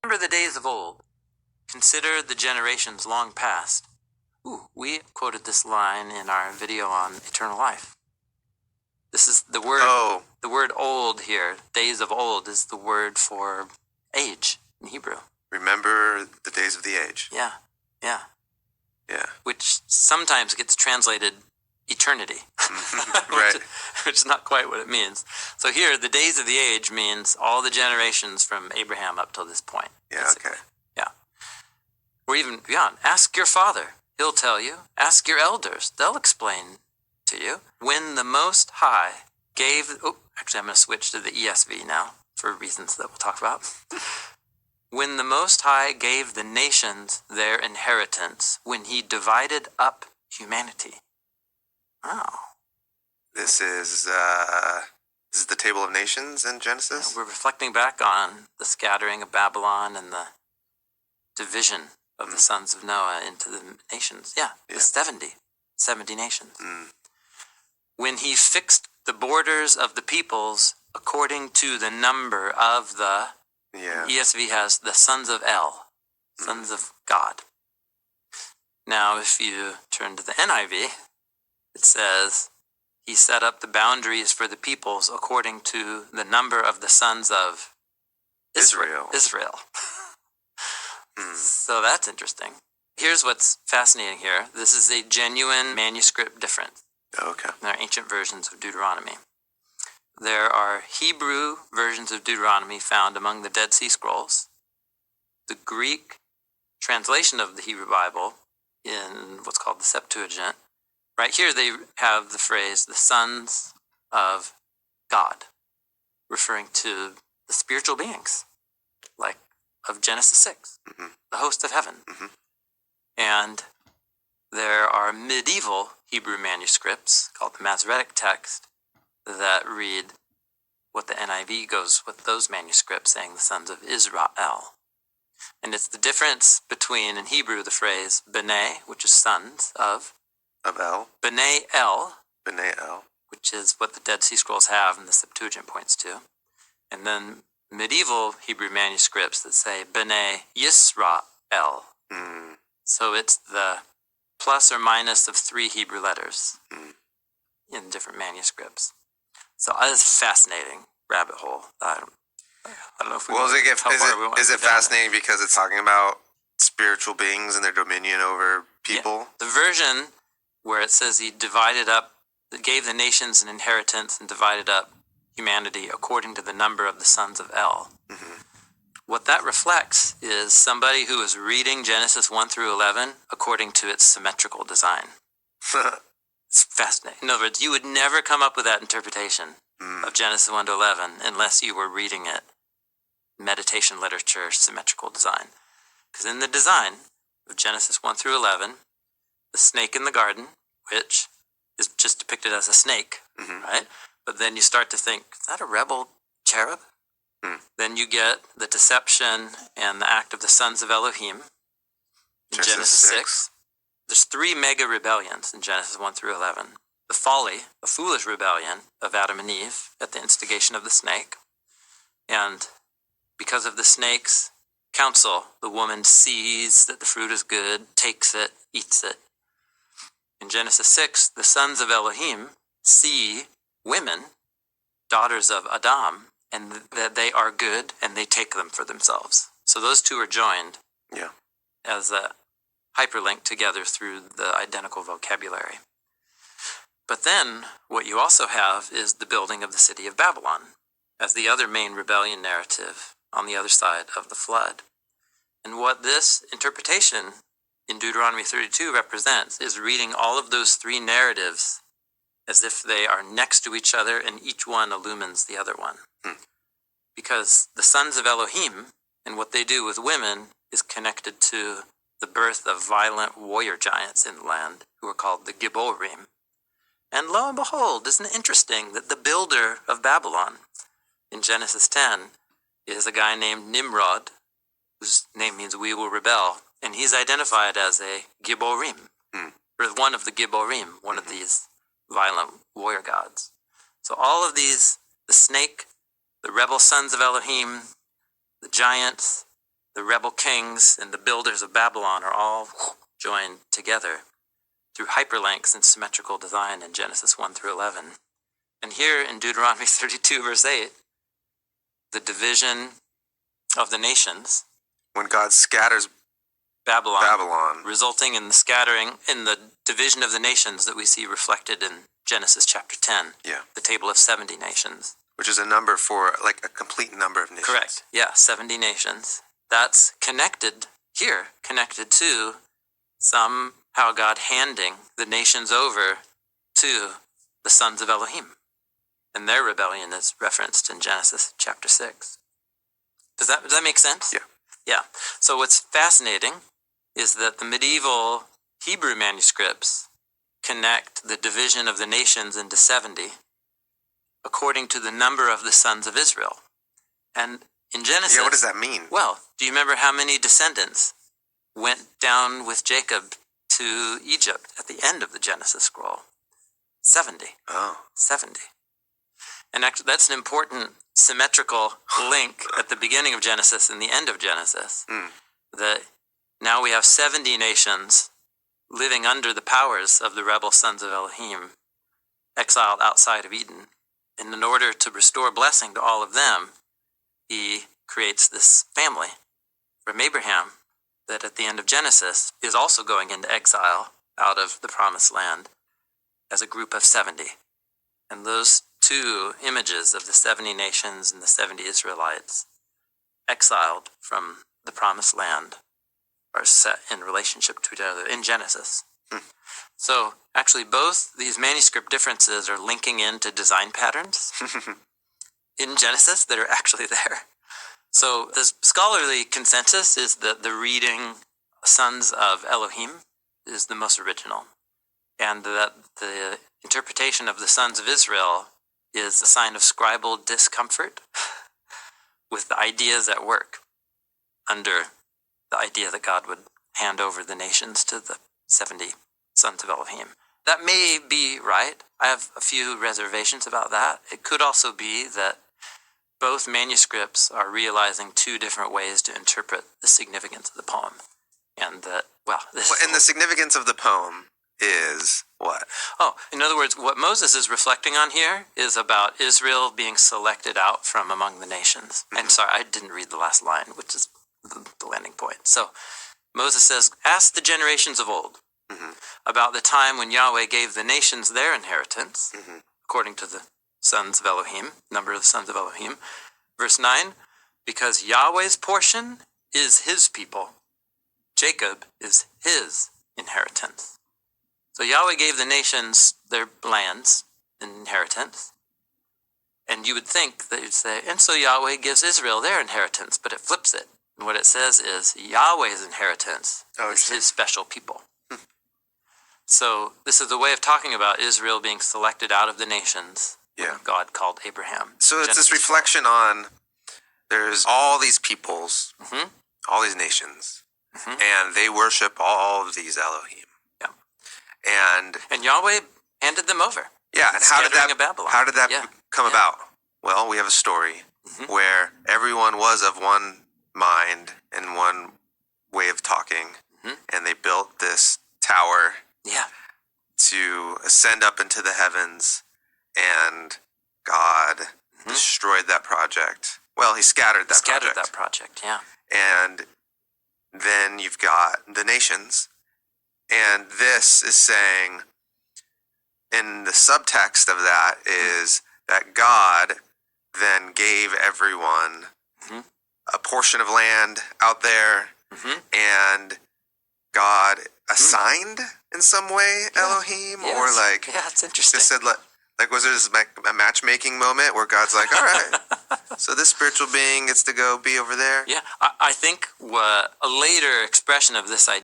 Remember the days of old. Consider the generations long past. We quoted this line in our video on eternal life. This is the word. Oh. The word old here, days of old, is the word for age in Hebrew. Remember the days of the age. Yeah. Yeah. Which sometimes gets translated eternity. Right. Which is not quite what it means. So here, the days of the age means all the generations from Abraham up till this point. Yeah, basically. okay. Yeah. Or even beyond. Ask your father. He'll tell you. Ask your elders. They'll explain to you. When the Most High gave... actually, I'm going to switch to the ESV now for reasons that we'll talk about. When the Most High gave the nations their inheritance, when he divided up humanity. Oh. This is the Table of Nations in Genesis? Yeah, we're reflecting back on the scattering of Babylon and the division of the sons of Noah into the nations. Yeah. The 70 nations. When he fixed the borders of the peoples according to the number of the... Yeah. ESV has the sons of El, sons of God. Now, if you turn to the NIV, it says, he set up the boundaries for the peoples according to the number of the sons of Israel. So that's interesting. Here's what's fascinating here. This is a genuine manuscript difference Okay. in our ancient versions of Deuteronomy. There are Hebrew versions of Deuteronomy found among the Dead Sea Scrolls. The Greek translation of the Hebrew Bible in what's called the Septuagint. Right here they have the phrase, the sons of God, referring to the spiritual beings, like of Genesis 6, the host of heaven. And there are medieval Hebrew manuscripts called the Masoretic text that read what the NIV goes with those manuscripts saying the sons of Israel. And it's the difference between, in Hebrew, the phrase B'nai, which is sons of El. B'nai El, which is what the Dead Sea Scrolls have and the Septuagint points to. And then medieval Hebrew manuscripts that say B'nai Yisrael. So it's the plus or minus of 3 Hebrew letters in different manuscripts. So it's a fascinating rabbit hole. I don't know if we is it fascinating because it's talking about spiritual beings and their dominion over people? Yeah. The version where it says he divided up, gave the nations an inheritance and divided up humanity according to the number of the sons of El. What that reflects is somebody who is reading Genesis 1 through 11 according to its symmetrical design. It's fascinating. In other words, you would never come up with that interpretation of Genesis 1 to 11 unless you were reading it meditation literature, symmetrical design. Because in the design of Genesis 1 through 11, the snake in the garden, which is just depicted as a snake, right? But then you start to think, is that a rebel cherub? Then you get the deception and the act of the sons of Elohim in Genesis 6. There's 3 mega rebellions in Genesis 1 through 11. The folly, the foolish rebellion of Adam and Eve at the instigation of the snake. And because of the snake's counsel, the woman sees that the fruit is good, takes it, eats it. In Genesis 6, the sons of Elohim see women, daughters of Adam, and that they are good, and they take them for themselves. So those two are joined as a hyperlink together through the identical vocabulary. But then, what you also have is the building of the city of Babylon as the other main rebellion narrative on the other side of the flood. And what this interpretation in Deuteronomy 32 represents is reading all of those 3 narratives as if they are next to each other and each one illumines the other one. Because the sons of Elohim and what they do with women is connected to the birth of violent warrior giants in the land who are called the Gibborim. And lo and behold, isn't it interesting that the builder of Babylon in Genesis 10 is a guy named Nimrod, whose name means we will rebel, and he's identified as a Gibborim, or one of the Gibborim, one of these violent warrior gods. So all of these, the snake, the rebel sons of Elohim, the giants, the rebel kings and the builders of Babylon are all joined together through hyperlinks and symmetrical design in Genesis 1 through 11. And here in Deuteronomy 32, verse 8, the division of the nations, when God scatters Babylon, resulting in the scattering, in the division of the nations that we see reflected in Genesis chapter 10, the table of 70 nations. Which is a number for, like, a complete number of nations. Correct. Yeah, 70 nations. That's connected here, connected to somehow God handing the nations over to the sons of Elohim. And their rebellion is referenced in Genesis chapter 6. Does that make sense? Yeah. Yeah. So what's fascinating is that the medieval Hebrew manuscripts connect the division of the nations into 70 according to the number of the sons of Israel. And in Genesis... Yeah, what does that mean? Well, do you remember how many descendants went down with Jacob to Egypt at the end of the Genesis scroll? 70. Oh. 70. And actually, that's an important symmetrical link at the beginning of Genesis and the end of Genesis. That now we have 70 nations living under the powers of the rebel sons of Elohim, exiled outside of Eden. And in order to restore blessing to all of them, he creates this family from Abraham that at the end of Genesis is also going into exile out of the promised land as a group of 70. And those two images of the 70 nations and the 70 Israelites exiled from the promised land are set in relationship to each other in Genesis. So actually both these manuscript differences are linking into design patterns in Genesis that are actually there. So the scholarly consensus is that the reading Sons of Elohim is the most original, and that the interpretation of the Sons of Israel is a sign of scribal discomfort with the ideas at work under the idea that God would hand over the nations to the 70 sons of Elohim. That may be right. I have a few reservations about that. It could also be that both manuscripts are realizing two different ways to interpret the significance of the poem. And that, and the significance of the poem is what? Oh, in other words, what Moses is reflecting on here is about Israel being selected out from among the nations. And sorry, I didn't read the last line, which is the landing point. So Moses says, ask the generations of old about the time when Yahweh gave the nations their inheritance, according to the sons of Elohim, number of the sons of Elohim. Verse 9, because Yahweh's portion is his people, Jacob is his inheritance. So Yahweh gave the nations their lands and inheritance. And you would think that you'd say, and so Yahweh gives Israel their inheritance, but it flips it. And what it says is Yahweh's inheritance is his special people. So this is a way of talking about Israel being selected out of the nations. Yeah. God called Abraham. So it's this reflection on there's all these peoples, all these nations, and they worship all of these Elohim. Yeah. And Yahweh handed them over. Yeah, and how did that come about? Well, we have a story where everyone was of one mind and one way of talking, and they built this tower to ascend up into the heavens, and God destroyed that project. Well, he scattered that project. Yeah. And then you've got the nations, and this is saying, in the subtext of that is that God then gave everyone a portion of land out there, and God assigned in some way Elohim, or like it's interesting. Just said like was there this a matchmaking moment where God's like, all right, so this spiritual being gets to go be over there? Yeah, I think a later expression of this idea